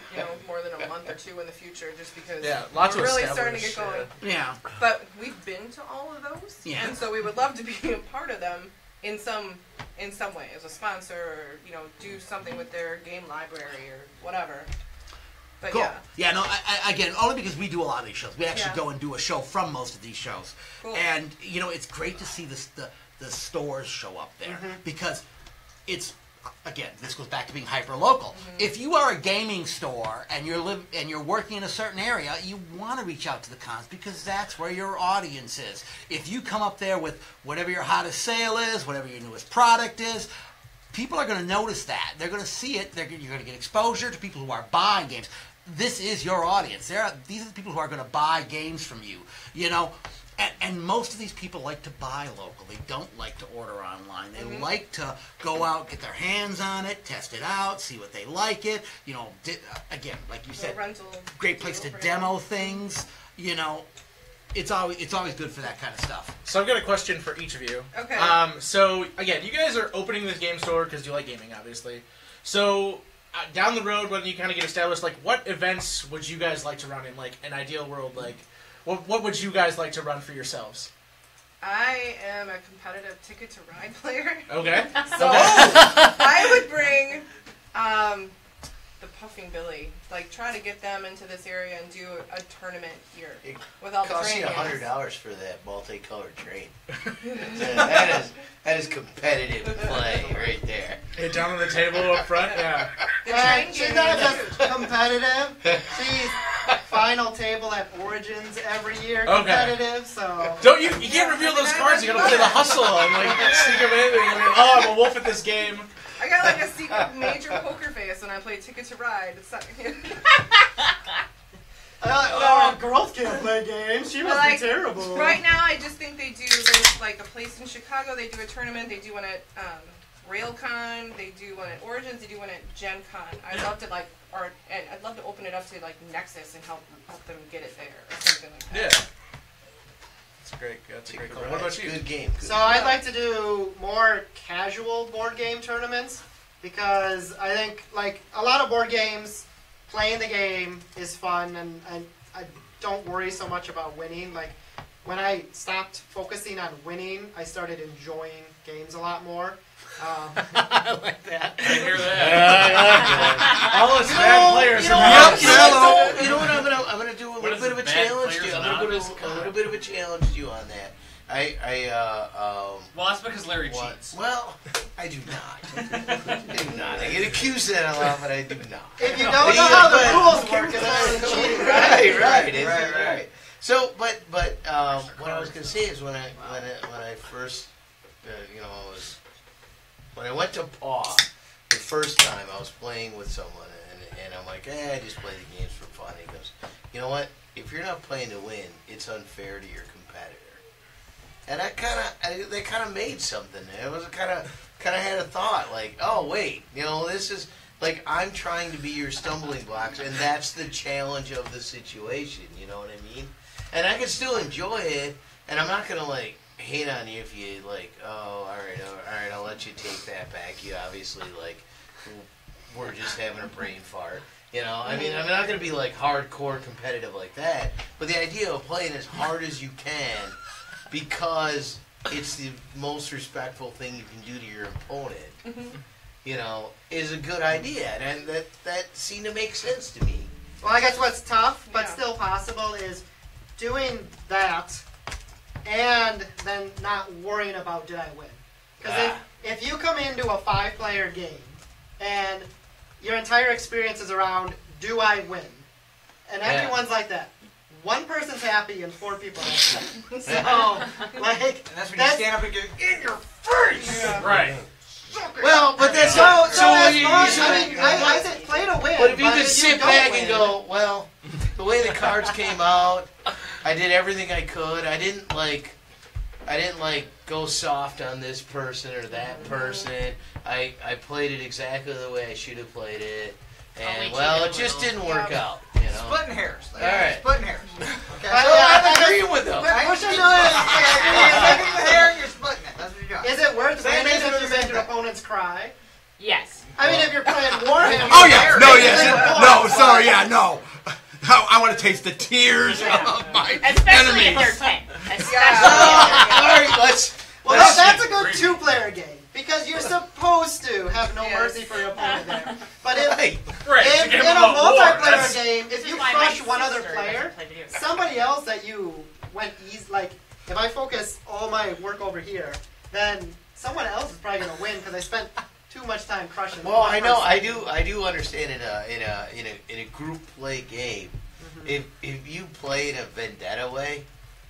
more than a month or two in the future, just because lots we're of really starting to get established, going. Yeah. But we've been to all of those, Yeah. and so we would love to be a part of them in some way as a sponsor, or do something with their game library or whatever. But Cool. yeah, Yeah, no, I, again, only because we do a lot of these shows. We actually Yeah. go and do a show from most of these shows. Cool. And, it's great to see the stores show up there. Because it's, again, this goes back to being hyper-local. If you are a gaming store and you're working in a certain area, you want to reach out to the cons because that's where your audience is. If you come up there with whatever your hottest sale is, whatever your newest product is, people are going to notice that. They're going to see it. You're going to get exposure to people who are buying games. This is your audience. These are the people who are going to buy games from you. And most of these people like to buy local. They don't like to order online. They like to go out, get their hands on it, test it out, see what they like it. Again, like you said, great place to demo things. It's always good for that kind of stuff. So I've got a question for each of you. Okay. So again, you guys are opening this game store because you like gaming, obviously. So down the road, when you kind of get established, like what events would you guys like to run in? Like an ideal world, like what would you guys like to run for yourselves? I am a competitive Ticket to Ride player. Okay. So I would bring the Puffing Billy, try to get them into this area and do a tournament here It with all the costs train you games. $100 for that multicolored train. that is competitive play right there. Hey, down on the table up front, yeah. The train She's games. not just competitive. She's final table at Origins every year competitive. So Don't you can't reveal those cards. You gotta play the hustle and sneak them in. And I'm a wolf at this game. I got a secret major poker face when I play Ticket to Ride. It's not, girls can't play games. She must be terrible. Right now, I just think they do. There's a place in Chicago. They do a tournament. They do one at RailCon. They do one at Origins. They do one at Gen Con. I'd love to I'd love to open it up to Nexus and help them get it there or something like that. Yeah. That's great. That's a great call. What about you? Good game. So I'd like to do more casual board game tournaments because I think a lot of board games, playing the game is fun and I don't worry so much about winning. When I stopped focusing on winning, I started enjoying games a lot more. I like that. I hear that. All us bad players. You know what? I'm gonna do a What little is bit of a Bad challenge to Players you. I'm gonna Anonymous? do a little bit of a challenge to you on that. Well, that's because Larry What? cheats. Well, I do not. I do not. I get accused of that a lot, but I do not. If you don't know how the rules work, it's cheating. Right. So, but what I was gonna say is when I first, when I went to Paw the first time, I was playing with someone, and I'm like, I just play the games for fun. He goes, you know what? If you're not playing to win, it's unfair to your competitor. And that kind of made something. It was kind of had a thought, oh wait, this is I'm trying to be your stumbling blocks, and that's the challenge of the situation. You know what I mean? And I can still enjoy it, and I'm not gonna hate on you if you all right, I'll let you take that back. You obviously we're just having a brain fart. I mean, I'm not gonna be hardcore competitive like that, but the idea of playing as hard as you can because it's the most respectful thing you can do to your opponent, is a good idea, and that seemed to make sense to me. Well, I guess what's tough, but Yeah. still possible, is doing that and then not worrying about did I win. Because if you come into a 5-player game and your entire experience is around do I win, and everyone's like that. One person's happy and 4 people are upset. So, And that's when you stand up and go, in your face! Yeah. Right. I said play to win. But if you but just if sit don't back win, and go, well, the way the cards came out, I did everything I could. I didn't go soft on this person or that person. I played it exactly the way I should have played it. And, well, it just didn't work out, you know. Splitting hairs. All right. Splitting hairs. Okay. I'm agreeing with them. Pushing You're taking the hair and you're splitting it. That's what you got. Is it worth Same winning thing if you as make the your same opponents cry? Yes. I mean, if you're playing Warhammer. Oh yeah, no, yes, no, Warhammer, sorry, yeah, no. I want to taste the tears of my Especially if enemies. they're 10. Especially All right, let's. Well, that's a good two-player game because you're supposed to have no mercy for your opponent there. But if Right. in Game a about war. multiplayer game, if This you is why my crush one other sister player, doesn't play video games. somebody else that you went easy, like if I focus all my work over here, then someone else is probably going to win because I spent too much time crushing. Well, one I know, person. I do understand in a group play game, if you play in a vendetta way,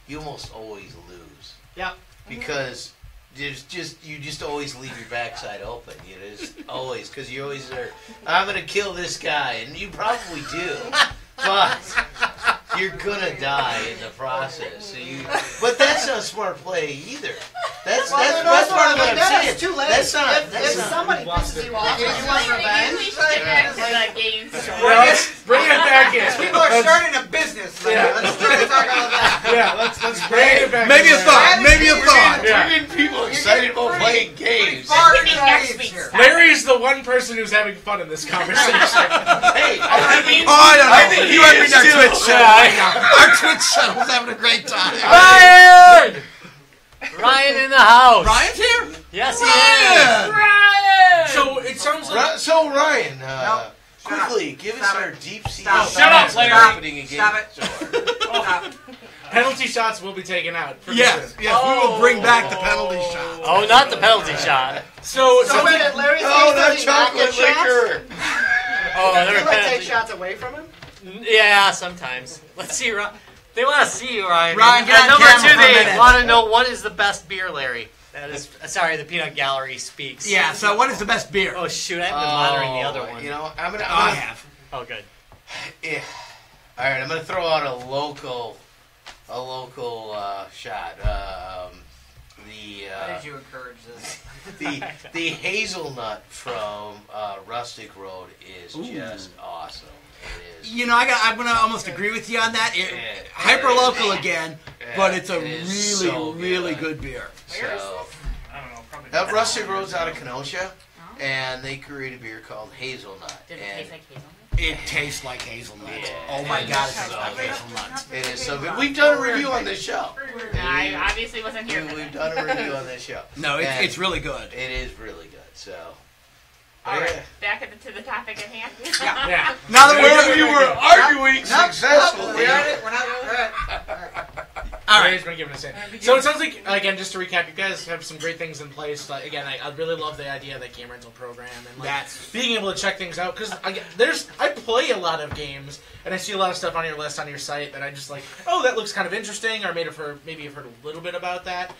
you almost always lose. Yep. Because you just always leave your backside open. You know, just always, because you always are. I'm gonna kill this guy, and you probably do, but you're gonna die in the process. So but that's not smart play either. That's part of what I'm saying. It's too late. That's not. If somebody pisses you off, you want Maybe revenge. we should get back to the game store. Well, let's bring it back in. People are starting a business. Yeah. Let's try to talk about that. Yeah, let's bring it back. Maybe a in. thought, maybe a thought. Yeah. We're getting people excited about playing games. Far Maybe into next the weeds week's here. time. Larry's the one person who's having fun in this conversation. Hey, I mean, Oh, I don't know. I think you he and me is our too. Twitch shuttle Yeah, right now. Our Twitch shuttle's having a great time. Ryan! Ryan in the house. Ryan's here? Yes, he is. Ryan! So it sounds like So Ryan, Nope. quickly give us Stop our it. deep sea. Stop. Shut up, Larry. Opening a game. Stop it. store. penalty shots will be taken out. For Yes, sure. yes, we will bring back the penalty shot. Oh, not the penalty shot. So wait, did Larry say Oh, that does he not get chocolate shots? liquor. Oh, Can they're you like take penalty. shots away from him? Yeah, sometimes. Let's see. They want to see you, Ryan. Ryan, get And on number camera two, for a they minute. want to know what is the best beer, Larry. That is sorry. The peanut gallery speaks. Yeah, so what is the best beer? Oh shoot! I haven't been monitoring the other one. You know, I'm gonna. I have. Oh, good. Yeah. All right, I'm gonna throw out a local shot. Why did you encourage this? The hazelnut from Rustic Road is just awesome. It is. You know, I'm gonna almost agree with you on that. Hyper local again, but it's a It is so really good beer. So, I don't know. Probably. Rustic Road's out of Kenosha, and they create a beer called Hazelnut. Did it And taste like hazelnut? It tastes like hazelnut. Yeah. Oh my It god, it is tastes so like good. hazelnut. It is so good. We've done a review on this show. I obviously wasn't here for We've that. done a review on this show. No, And it's really good. It is really good. So. All right, back to the topic at hand. yeah. Now that Wherever you were arguing successfully. We're at it. We're not. All right. All right. Larry's been giving us in. So it sounds like, again, just to recap, you guys have some great things in place. Like, again, I really love the idea of the game rental program and being able to check things out. Because I play a lot of games, and I see a lot of stuff on your list on your site that I just like, oh, that looks kind of interesting, or maybe you've heard a little bit about that.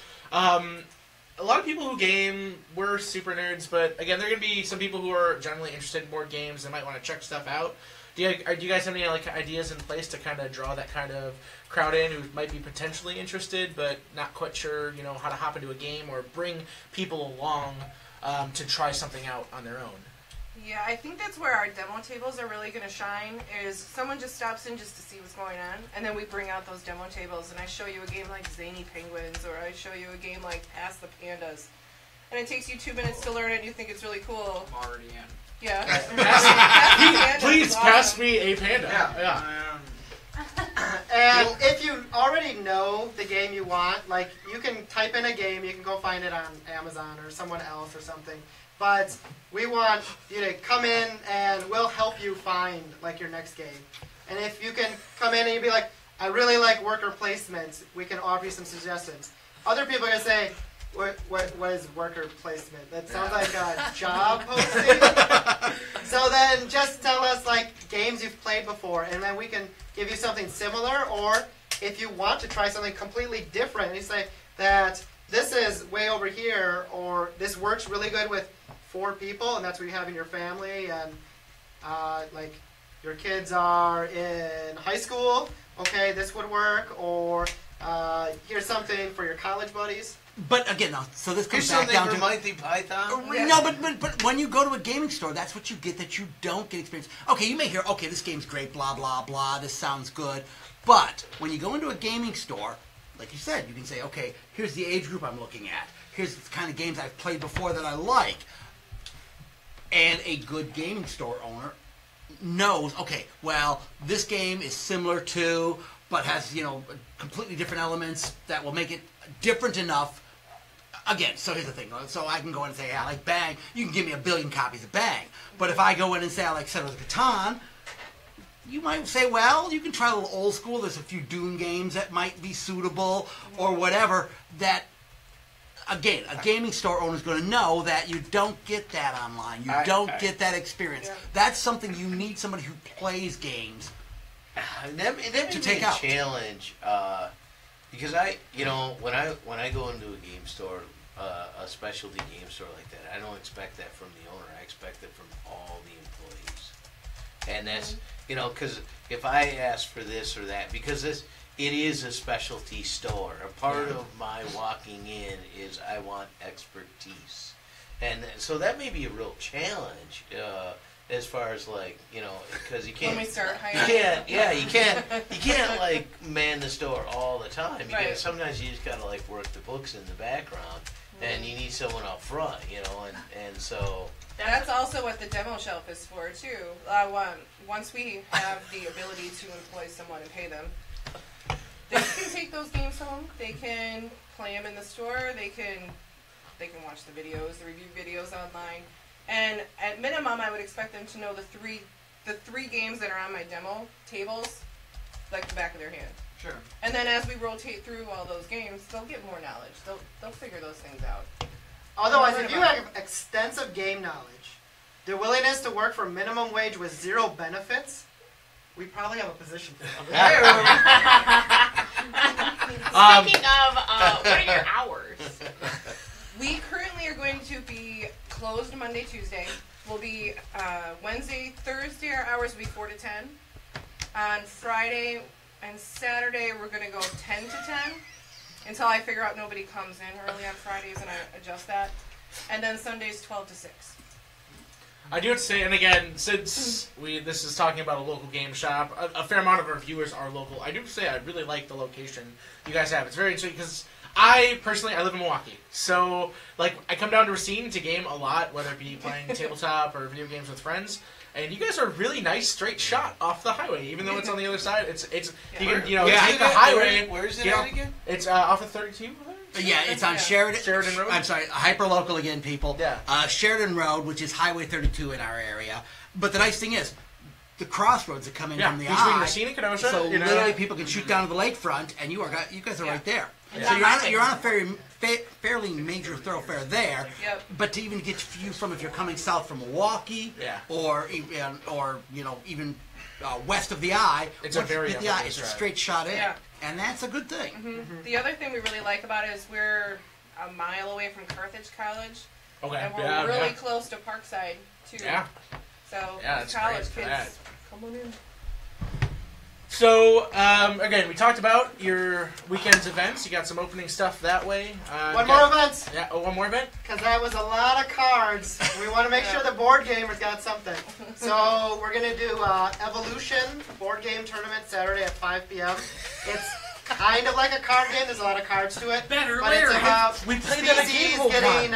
A lot of people who game, we're super nerds, but again, there are going to be some people who are generally interested in board games and might want to check stuff out. Do you guys have any ideas in place to kind of draw that kind of crowd in who might be potentially interested but not quite sure, how to hop into a game or bring people along to try something out on their own? Yeah, I think that's where our demo tables are really going to shine, is someone just stops in just to see what's going on, and then we bring out those demo tables, and I show you a game like Zany Penguins, or I show you a game like Pass the Pandas, and it takes you 2 minutes to learn it, and you think it's really cool. I'm already in. Yeah. Pass the Pandas Please is pass awesome. me a panda. Yeah. And if you already know the game you want, like you can type in a game, you can go find it on Amazon or someone else or something. But we want you to come in and we'll help you find like your next game. And if you can come in and you'll be like, I really like worker placement, we can offer you some suggestions. Other people are going to say, what is worker placement? That sounds like a job posting. So then just tell us like games you've played before, and then we can give you something similar. Or if you want to try something completely different, you say that this is way over here, or this works really good with 4 people, and that's what you have in your family, and like your kids are in high school, okay, this would work, or here's something for your college buddies. But again, now, so this comes Here's back down something to for Monty Python. No, but when you go to a gaming store, that's what you get that you don't get experience. Okay, you may hear, okay, this game's great, blah blah blah. This sounds good, but when you go into a gaming store, like you said, you can say, okay, here's the age group I'm looking at. Here's the kind of games I've played before that I like, and a good gaming store owner knows, okay, well, this game is similar to, but has completely different elements that will make it different enough. Again, so here's the thing. So I can go in and say, I like Bang. You can give me 1 billion copies of Bang. But if I go in and say I like Settlers of Catan, you might say, well, you can try a little old school. There's a few Dune games that might be suitable or whatever. That, again, a gaming store owner is going to know that you don't get that online. You don't get that experience. Yeah. That's something you need somebody who plays games that may to be take a out. challenge. Because when I go into a game store, a specialty game store like that, I don't expect that from the owner. I expect it from all the employees. And that's, because if I ask for this or that, because it is a specialty store. A part of my walking in is I want expertise. And so that may be a real challenge. As far as because you can't. When we start you can't like man the store all the time. Because sometimes you just gotta work the books in the background, and you need someone up front, and so. That's also what the demo shelf is for too. Once we have the ability to employ someone and pay them, they can take those games home. They can play them in the store. They can watch the videos, the review videos online. And at minimum, I would expect them to know the three games that are on my demo tables, like the back of their hand. Sure. And then as we rotate through all those games, they'll get more knowledge. They'll figure those things out. Otherwise, if you have extensive game knowledge, the willingness to work for minimum wage with 0 benefits, we probably have a position for you. Speaking of, what are your hours? We currently are going to be closed Monday, Tuesday. We'll be Wednesday, Thursday. Our hours will be 4 to 10. On Friday and Saturday, we're going to go 10 to 10 until I figure out nobody comes in early on Fridays and I adjust that. And then Sundays, 12 to 6. I do have to say, and again, since this is talking about a local game shop, a fair amount of our viewers are local. I do have to say I really like the location you guys have. It's very interesting because I live in Milwaukee, so I come down to Racine to game a lot, whether it be playing tabletop or video games with friends. And you guys are a really nice straight shot off the highway, even though it's on the other side. You can take the highway. Where's it at again? It's off of 32. Yeah, it's on Sheridan Road. I'm sorry, hyper-local again, people. Yeah. Sheridan Road, which is Highway 32 in our area. But the nice thing is, the crossroads that come in from the between eye. Racine and Kenosha. So literally, people can shoot down to the lakefront, and you guys are right there. So you're on a fairly major thoroughfare there. Yep. But to even get you from if you're coming south from Milwaukee, or even west of the eye, it's it's a straight shot in. Yeah. And that's a good thing. Mm-hmm. Mm-hmm. The other thing we really like about it is we're a mile away from Carthage College. Okay. And we're really close to Parkside, too. Yeah. So, it's college great kids, come on in. So, again, we talked about your weekend's events. You got some opening stuff that way. One more event. Yeah, one more event? Because that was a lot of cards. We want to make sure the board gamers got something. So we're going to do Evolution board game tournament Saturday at 5 p.m. It's kind of like a card game. There's a lot of cards to it. But it's about we played that at species Game getting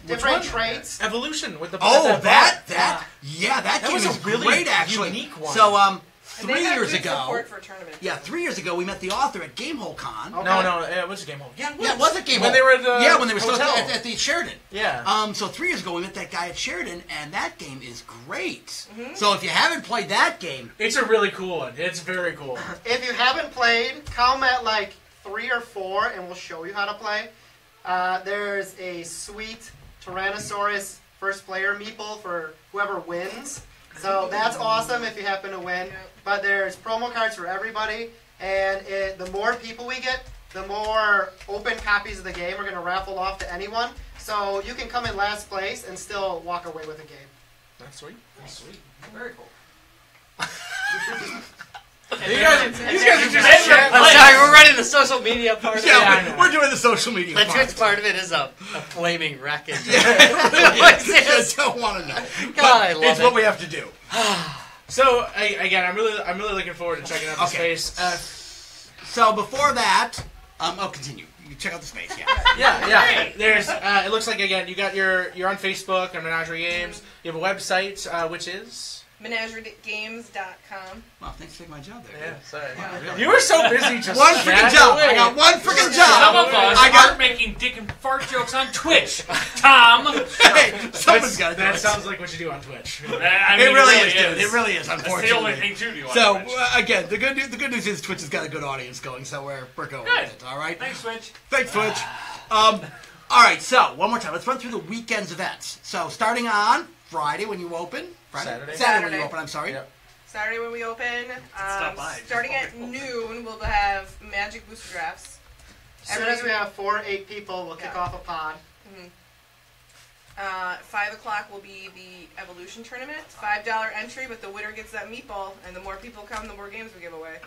different traits. Evolution with the that game was is a really great, actually. unique one. So 3 years ago. Support for tournaments. Yeah, 3 years ago we met the author at Gamehole Con. Okay. No, it was a Gamehole. Yeah, it was at Gamehole. When they were at the when they were still hotel. at the Sheridan. Yeah. So 3 years ago we met that guy at Sheridan, and that game is great. Mm-hmm. So if you haven't played that game, it's a really cool one. It's very cool. If you haven't played, come at 3 or 4, and we'll show you how to play. There's a sweet Tyrannosaurus first player meeple for whoever wins. So that's awesome if you happen to win. But there's promo cards for everybody, and the more people we get, the more open copies of the game we're going to raffle off to anyone. So you can come in last place and still walk away with a game. That's sweet. That's sweet. Very cool. You guys are just I'm sorry, we're running the social media part of it. Yeah, we're doing the social media The part. Twitch part of it is a flaming wreckage. What's this? I don't want to know. God, I love it's it. what we have to do. So again, I'm really looking forward to checking out the space. So before that, I'll continue. You check out the space, yeah. Yeah. There's. It looks like again, you're on Facebook on Menagerie Games. You have a website, which is. MenagerieGames.com. Well, thanks for taking my job there. Yeah, sorry. Wow, really? You were so busy just one freaking job. I got one freaking job. Some of us aren't making dick and fart jokes on Twitch, Tom. Hey, someone's got to do it. That sounds like what you do on Twitch. I mean, it really is, dude. It really is, unfortunately. That's the only thing to do on so, Twitch. Again, the good news is Twitch has got a good audience going, so we're going with it, all right? Thanks, Twitch. Thanks, Twitch. All right, so, one more time. Let's run through the weekend's events. So, starting on Friday when you open. Saturday when you open, I'm sorry. Yep. Saturday when we open. Stop by. Starting at noon, we'll have Magic Booster Drafts. As soon as we have 4 or 8 people, we'll kick off a pod. 5 o'clock will be the Evolution Tournament. $5 entry, but the winner gets that meatball, and the more people come, the more games we give away.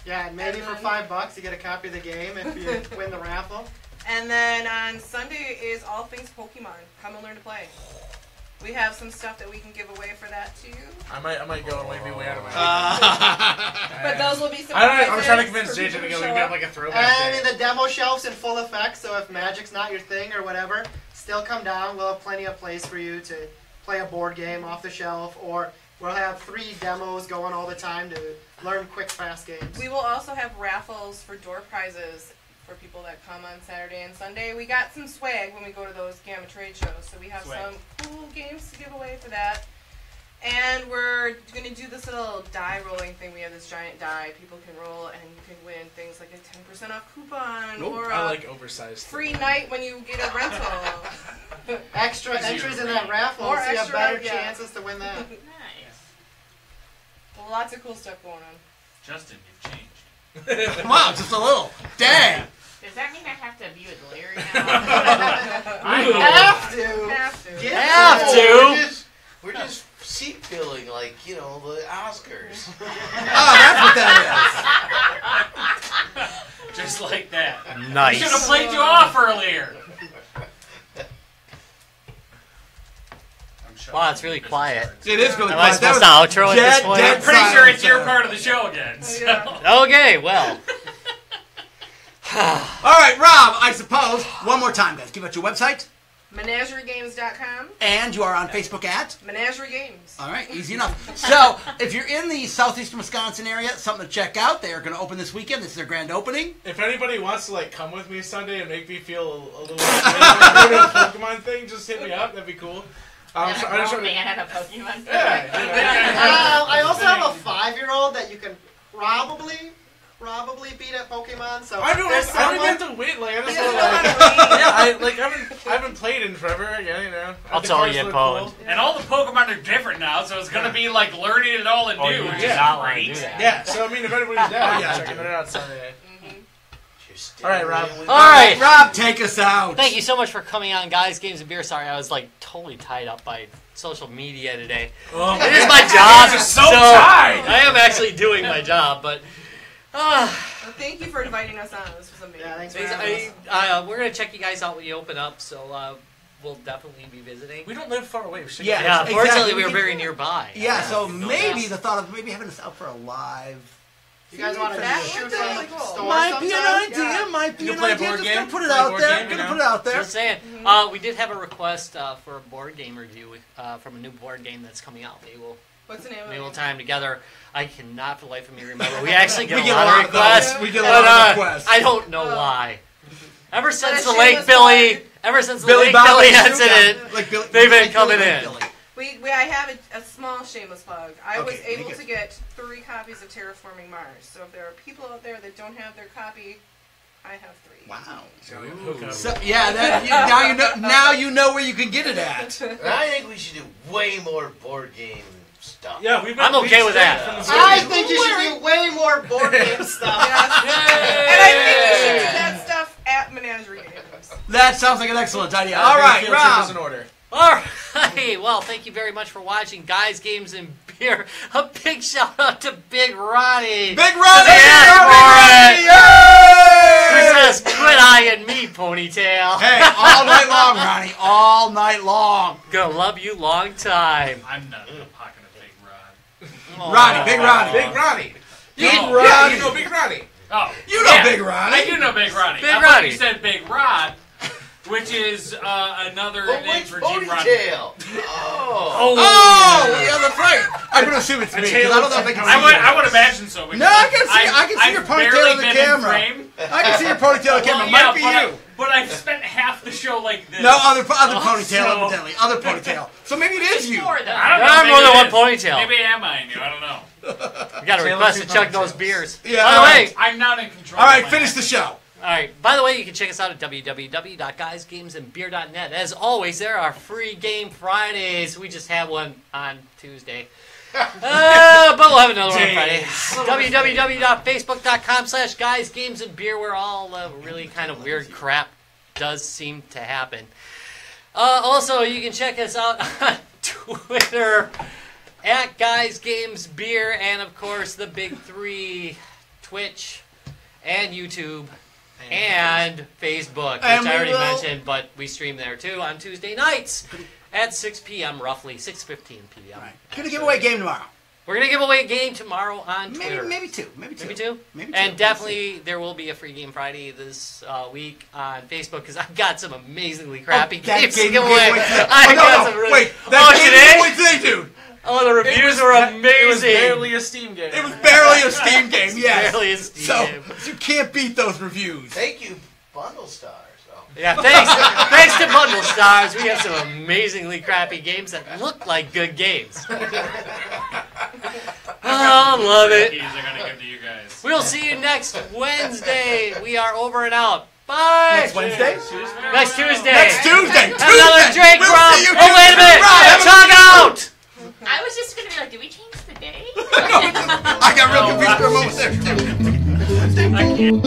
Yeah, and maybe for $5 you get a copy of the game if you win the raffle. And then on Sunday is all things Pokemon. Come and learn to play. We have some stuff that we can give away for that too. I might go and maybe way out of my But those will be some. I'm trying to convince JJ to go and get like a throwback. And I mean, the demo shelf's in full effect, so if Magic's not your thing or whatever, still come down. We'll have plenty of place for you to play a board game off the shelf, or we'll have 3 demos going all the time to learn quick, fast games. We will also have raffles for door prizes for people that come on Saturday and Sunday. We got some swag when we go to those Gamma trade shows, so we have some cool games to give away for that. And we're going to do this little die rolling thing. We have this giant die people can roll, and you can win things like a 10% off coupon or I a like oversized free night when you get a rental. Extra entries in that raffle, so you have better chances to win that. Nice. Well, lots of cool stuff going on. Justin, you've changed. Wow, just a little. Dang. Does that mean I have to be with Larry now? I have to. Have to. We're just seat filling like, the Oscars. That's what that Just like that. Nice. We should have played you off earlier. Wow, it's really quiet. is. It is really Am I quiet. supposed to outro at this point? I'm pretty sure it's your part of the show again. So. Okay, well. All right, Rob, I suppose, one more time, guys. Give out your website. MenagerieGames.com. And you are on Facebook at? Menagerie Games. All right, easy enough. So, if you're in the southeastern Wisconsin area, something to check out. They are going to open this weekend. This is their grand opening. If anybody wants to come with me Sunday and make me feel a little Pokemon thing, just hit me up. That'd be cool. Man at a Pokemon thing. I also have a 5-year-old that you can probably beat at Pokemon. So I don't have to wait. I haven't played in forever. Yeah, I'll tell you, Paul. And all the Pokemon are different now, so it's gonna be like learning it all anew. You which do is not want to great. do that. Yeah. So I mean, if anybody's down, checking it out Sunday. All right, Rob. All right, Rob, take us out. Thank you so much for coming on, guys. Games and Beer. Sorry, I was totally tied up by social media today. Oh, it is my job. I'm so tired. I am actually doing my job, but. Well, thank you for inviting us on. This was amazing. Yeah, thanks for having us. We're gonna check you guys out when you open up, so we'll definitely be visiting. We don't live far away. Yeah, exactly. fortunately we were very nearby. Yeah, so maybe the thought of maybe having us out for a live. You guys want to shoot from the store Might be an sometime? idea. Might be You an play a idea. board Just game? gonna put it Play a out board there. game, Gonna put it out there. Just saying. We did have a request for a board game review from a new board game that's coming out. What's the name of it? Maybe we'll tie them together. I cannot for the life of me remember. We actually get We a lot of requests. We get a lot of requests. I don't know why. Ever since the shameless Lake Billy Bobby incident, they've been coming in. I have a small shameless plug. I was Okay, able make it. to get 3 copies of Terraforming Mars. So if there are people out there that don't have their copy, I have 3. Wow. Ooh. So, yeah, now you know where you can get it at. I think we should do way more board game stuff. Yeah, I'm okay with that. I think you should do way more board game stuff. And I think we should do that stuff at Menagerie Games. That sounds like an excellent idea. Uh, All right, field trip is in Rob. order. All right. Well, thank you very much for watching Guys, Games, and Beer. A big shout out to Big Ronnie. Big Ronnie! Who says, quit eyeing me, ponytail. Hey, all night long, Ronnie. All night long. Gonna love you long time. I'm not in the pocket of Big Rod. Ronnie, Big Ronnie. Big Ronnie. Big No. Ronnie. Yeah, you know Big Ronnie. Oh, You know Big Ronnie. I do know Big Ronnie. Big I thought Ronnie. you said Big Rod, which is another But name which for Gene Roddenberry. ponytail? Oh. Oh, yeah, that's right. I'm going to assume it's me, because I don't know if they can see I it. would imagine so. because No, I can see your I've ponytail barely on the been camera. in frame. I can see your ponytail on the camera. Well, It might be yeah, you. but I've spent half the show like this. No, other ponytail, so- evidently. Other ponytail. So maybe it is you. More though. I don't know. There are maybe more than it one is. ponytail. Maybe am I you? I don't know. You gotta Taylor request to two chug those ponytails. beers. Yeah, By the all way, right. I'm not in control. All right, of my finish the actions. show. all right. By the way, you can check us out at www.guysgamesandbeer.net. As always, there are free game Fridays. We just had one on Tuesday. But we'll have another one on Friday. www.facebook.com/guysgamesandbeer, where all really kind of weird crap does seem to happen. Also, you can check us out on Twitter at Guys Games Beer, and of course the big three: Twitch and YouTube and Facebook, which And I we already will- mentioned, but we stream there too on Tuesday nights at 6 p.m. roughly 6:15 p.m. Right. Gonna give away a game tomorrow. We're gonna give away a game tomorrow on Twitter. Maybe two. Maybe two. Maybe two? Maybe two. And definitely there will be a free game Friday this week on Facebook, because I've got some amazingly crappy that games to game give you gave away. away today. I Oh, got no. some really... Wait, oh, that game you today? gave away today, dude. Oh, the reviews were It was amazing. barely a Steam game. It was barely a Steam game, yes. Barely a Steam so, game. you can't beat those reviews. Thank you, Bundle Stars. Oh. Yeah, thanks to Bundle Stars, we have some amazingly crappy games that look like good games. Oh, love it. Keys I gotta give to you guys. We'll see you next Wednesday. We are over and out. Bye. Next Wednesday? Next Tuesday. Next Tuesday. Have another drink, We'll Rob. see you Oh, wait a Tuesday. minute. Rob, have a Chug out. I was just gonna be like, did we change the day? I got real confused for a moment there, too. I can't.